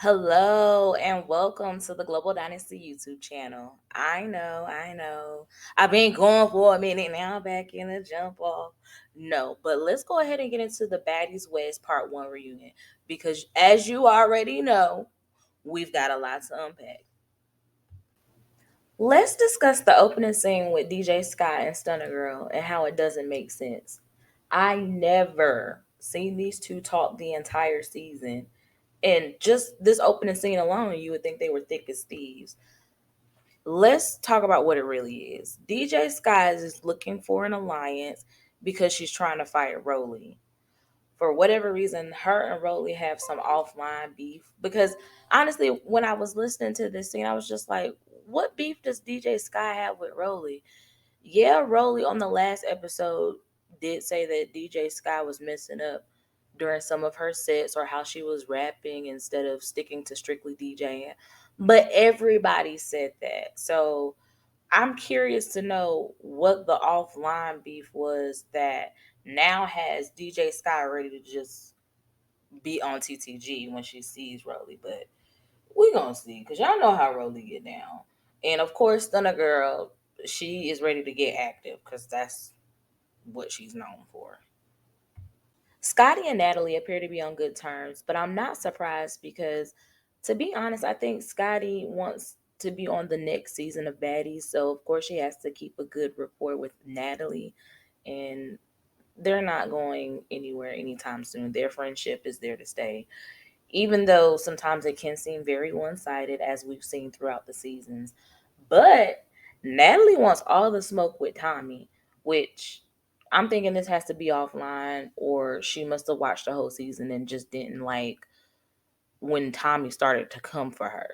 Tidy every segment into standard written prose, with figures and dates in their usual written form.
Hello and welcome to the Global Dynasty YouTube channel. I know. I've been going for a minute now, back in the jump off. No, but let's go ahead and get into the Baddies West Part 1 reunion because, as you already know, we've got a lot to unpack. Let's discuss the opening scene with DJ Scott and Stunner Girl and how it doesn't make sense. I never seen these two talk the entire season. And just this opening scene alone, you would think they were thick as thieves. Let's talk about what it really is. DJ Skies is looking for an alliance because she's trying to fight Rolly. For whatever reason, her and Rolly have some offline beef. Because honestly, when I was listening to this scene, I was just like, what beef does DJ Sky have with Rolly? Yeah, Rolly on the last episode did say that DJ Sky was messing up during some of her sets or how she was rapping instead of sticking to strictly DJing. But everybody said that. So I'm curious to know what the offline beef was that now has DJ Sky ready to just be on TTG when she sees Rolly. But we gonna see because y'all know how Rolly get down. And of course, Stunner Girl, she is ready to get active because that's what she's known for. Scotty and Natalie appear to be on good terms, but I'm not surprised because, to be honest, I think Scotty wants to be on the next season of Baddies. So, of course, she has to keep a good rapport with Natalie. And they're not going anywhere anytime soon. Their friendship is there to stay, even though sometimes it can seem very one sided, as we've seen throughout the seasons. But Natalie wants all the smoke with Tommy, which I'm thinking this has to be offline, or she must have watched the whole season and just didn't like when Tommy started to come for her.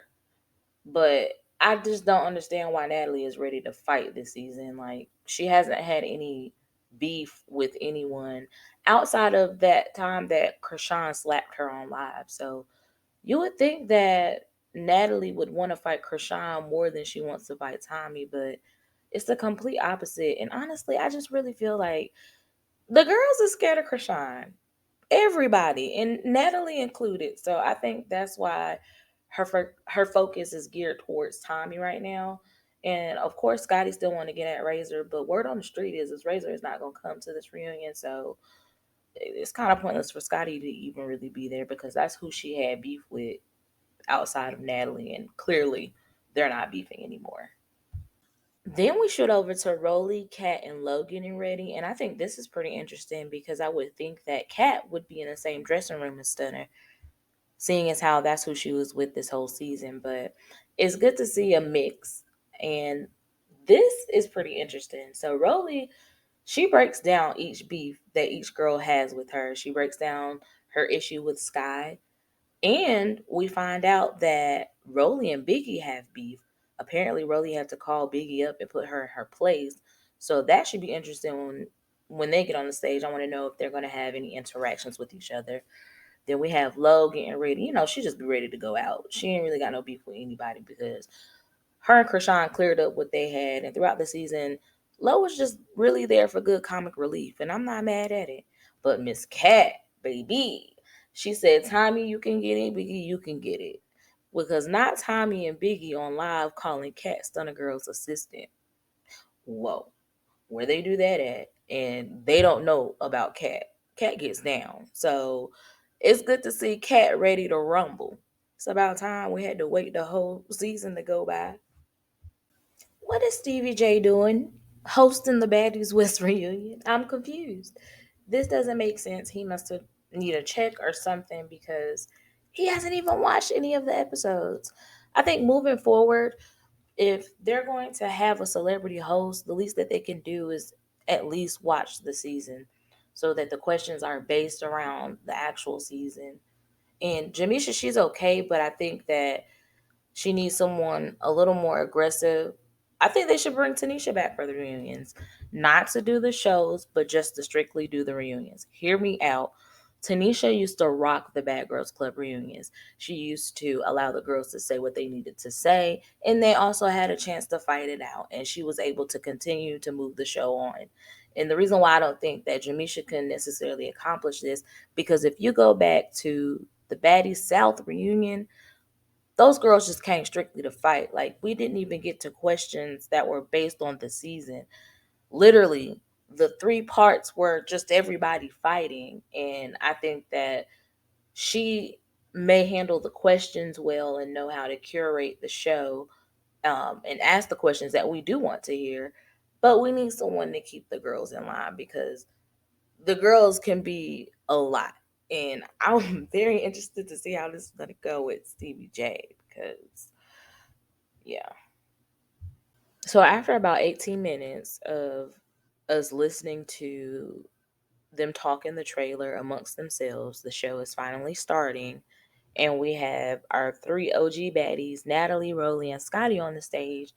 But I just don't understand why Natalie is ready to fight this season. Like, she hasn't had any beef with anyone outside of that time that Krishan slapped her on live. So you would think that Natalie would want to fight Krishan more than she wants to fight Tommy, but it's the complete opposite. And honestly, I just really feel like the girls are scared of Krishan. Everybody, and Natalie included. So I think that's why her focus is geared towards Tommy right now. And of course, Scotty still want to get at Razor, but word on the street is Razor is not going to come to this reunion. So it's kind of pointless for Scotty to even really be there because that's who she had beef with outside of Natalie, and clearly they're not beefing anymore. Then we shoot over to Rolly, Kat, and Lo getting ready, and I think this is pretty interesting because I would think that Kat would be in the same dressing room as Stunner, seeing as how that's who she was with this whole season. But it's good to see a mix, and this is pretty interesting. So Rolly, she breaks down each beef that each girl has with her. She breaks down her issue with Sky. And we find out that Rolly and Biggie have beef. Apparently, Rolly had to call Biggie up and put her in her place. So that should be interesting when they get on the stage. I want to know if they're going to have any interactions with each other. Then we have Lo getting ready. She just be ready to go out. She ain't really got no beef with anybody because her and Krishan cleared up what they had. And throughout the season, Lo was just really there for good comic relief. And I'm not mad at it. But Miss Cat, baby, she said, Tommy, you can get it. Biggie, you can get it. Because not Tommy and Biggie on live calling Cat Stunner Girl's assistant. Whoa. Where they do that at? And they don't know about Cat. Cat gets down. So it's good to see Cat ready to rumble. It's about time we had to wait the whole season to go by. What is Stevie J doing hosting the Baddies West reunion? I'm confused. This doesn't make sense. He must have need a check or something because he hasn't even watched any of the episodes. I think moving forward, if they're going to have a celebrity host, the least that they can do is at least watch the season so that the questions are based around the actual season. And Jamisha, she's okay, but I think that she needs someone a little more aggressive. I think they should bring Tanisha back for the reunions. Not to do the shows, but just to strictly do the reunions. Hear me out. Tanisha used to rock the Bad Girls Club reunions. She used to allow the girls to say what they needed to say, and they also had a chance to fight it out. And she was able to continue to move the show on. And the reason why I don't think that Jamisha can necessarily accomplish this, because if you go back to the Baddies South reunion, those girls just came strictly to fight. Like, we didn't even get to questions that were based on the season. Literally, the three parts were just everybody fighting. And I think that she may handle the questions well and know how to curate the show, and ask the questions that we do want to hear. But we need someone to keep the girls in line because the girls can be a lot. And I'm very interested to see how this is going to go with Stevie J because, yeah. So after about 18 minutes of us listening to them talk in the trailer amongst themselves, the show is finally starting. And we have our three OG baddies, Natalie, Rolly, and Scotty, on the stage.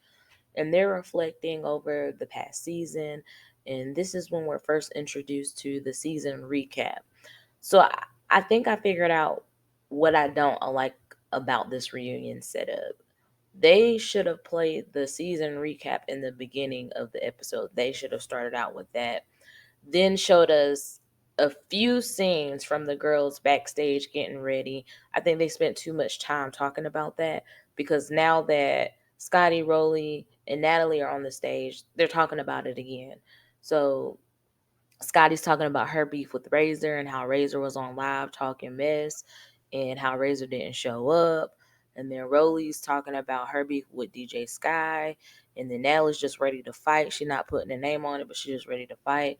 And they're reflecting over the past season. And this is when we're first introduced to the season recap. So I think I figured out what I don't like about this reunion setup. They should have played the season recap in the beginning of the episode. They should have started out with that, then showed us a few scenes from the girls backstage getting ready. I think they spent too much time talking about that because now that Scotty, Rowley, and Natalie are on the stage, they're talking about it again. So Scotty's talking about her beef with Razor and how Razor was on live talking mess and how Razor didn't show up. And then Rowley's talking about her beef with DJ Sky. And then Natalie's just ready to fight. She's not putting a name on it, but she's just ready to fight.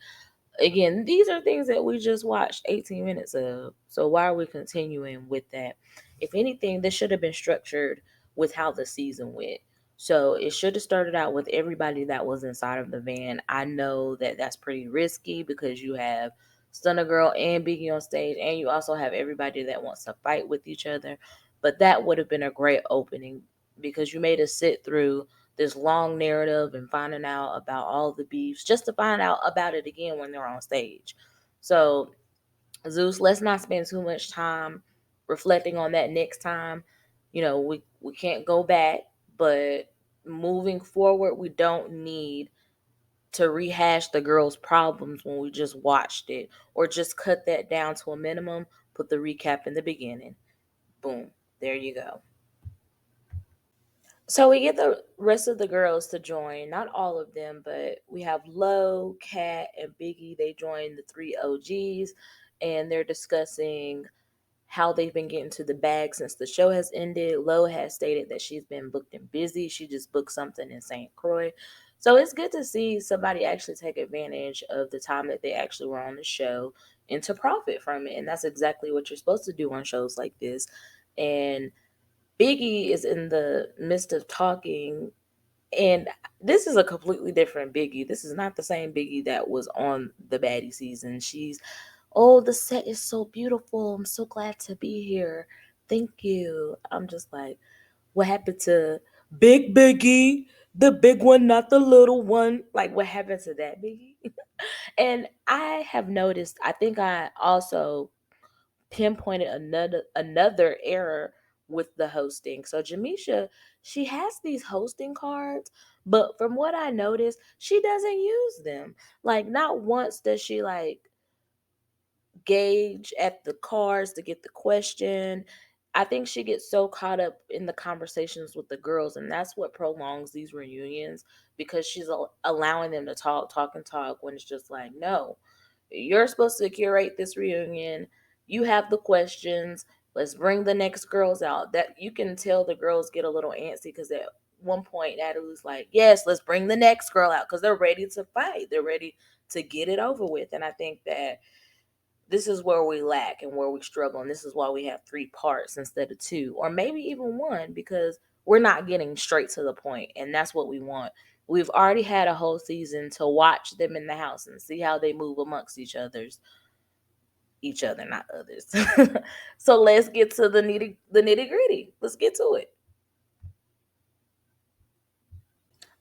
Again, these are things that we just watched 18 minutes of. So why are we continuing with that? If anything, this should have been structured with how the season went. So it should have started out with everybody that was inside of the van. I know that that's pretty risky because you have Stunner Girl and Biggie on stage, and you also have everybody that wants to fight with each other. But that would have been a great opening because you made us sit through this long narrative and finding out about all the beefs just to find out about it again when they're on stage. So, Zeus, let's not spend too much time reflecting on that next time. We can't go back, but moving forward, we don't need to rehash the girls' problems when we just watched it, or just cut that down to a minimum, put the recap in the beginning. Boom. There you go. So we get the rest of the girls to join, not all of them, but we have Low, Cat, and Biggie. They join the three OGs, and they're discussing how they've been getting to the bag since the show has ended. Low has stated that she's been booked and busy. She just booked something in St. Croix. So it's good to see somebody actually take advantage of the time that they actually were on the show and to profit from it. And that's exactly what you're supposed to do on shows like this. And Biggie is in the midst of talking, and this is a completely different Biggie. This is not the same Biggie that was on the Baddie season. She's, oh, the set is so beautiful. I'm so glad to be here. Thank you. I'm just like, what happened to Big Biggie? The big one, not the little one. Like, what happened to that Biggie? And I have noticed, I think I also pinpointed another error with the hosting. So Jamisha, she has these hosting cards, but from what I noticed, she doesn't use them. Like, not once does she like gauge at the cards to get the question. I think she gets so caught up in the conversations with the girls, and that's what prolongs these reunions because she's allowing them to talk, and talk when it's just like, no, you're supposed to curate this reunion. You have the questions. Let's bring the next girls out. That you can tell the girls get a little antsy because at one point Natalie's like, yes, let's bring the next girl out because they're ready to fight. They're ready to get it over with. And I think that this is where we lack and where we struggle. And this is why we have three parts instead of two, or maybe even one, because we're not getting straight to the point. And that's what we want. We've already had a whole season to watch them in the house and see how they move amongst each other, not others. So let's get to the nitty gritty. Let's get to it.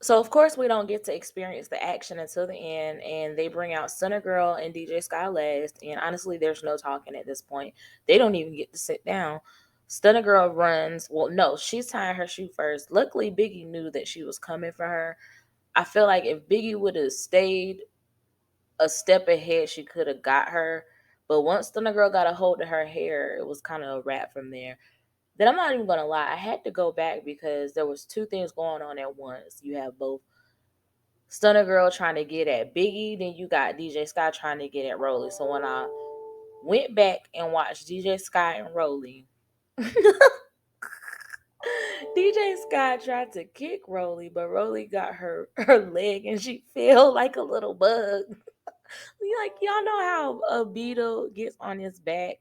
So of course we don't get to experience the action until the end, and they bring out Stunner Girl and DJ Sky last. And honestly, there's no talking at this point. They don't even get to sit down. Stunner Girl runs. Well, no, she's tying her shoe first. Luckily, Biggie knew that she was coming for her. I feel like if Biggie would have stayed a step ahead, she could have got her. But once Stunner Girl got a hold of her hair, it was kind of a wrap from there. Then I'm not even gonna lie, I had to go back because there was two things going on at once. You have both Stunner Girl trying to get at Biggie, then you got DJ Sky trying to get at Rolly. So when I went back and watched DJ Sky and Rolly, DJ Sky tried to kick Rolly, but Rolly got her leg and she fell like a little bug. Like, y'all know how a beetle gets on his back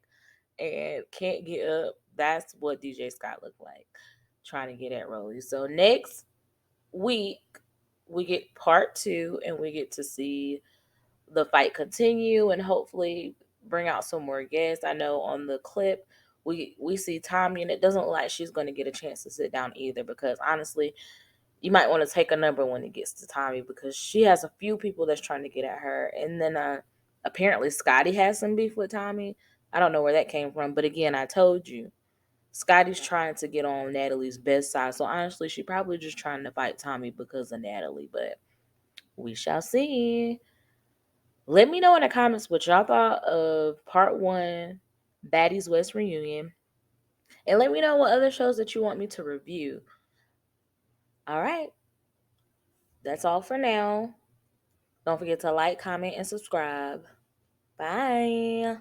and can't get up? That's what DJ Scott looked like trying to get at Rolly. So next week we get part two and we get to see the fight continue and hopefully bring out some more guests. I know on the clip we see Tommy and it doesn't look like she's going to get a chance to sit down either, because honestly you might want to take a number when it gets to Tommy, because she has a few people that's trying to get at her. And then apparently Scotty has some beef with Tommy. I don't know where that came from, but again, I told you, Scotty's trying to get on Natalie's best side. So honestly, she probably just trying to fight Tommy because of Natalie, but we shall see. Let me know in the comments what y'all thought of part one, Baddies West Reunion. And let me know what other shows that you want me to review. All right. That's all for now. Don't forget to like, comment, and subscribe. Bye.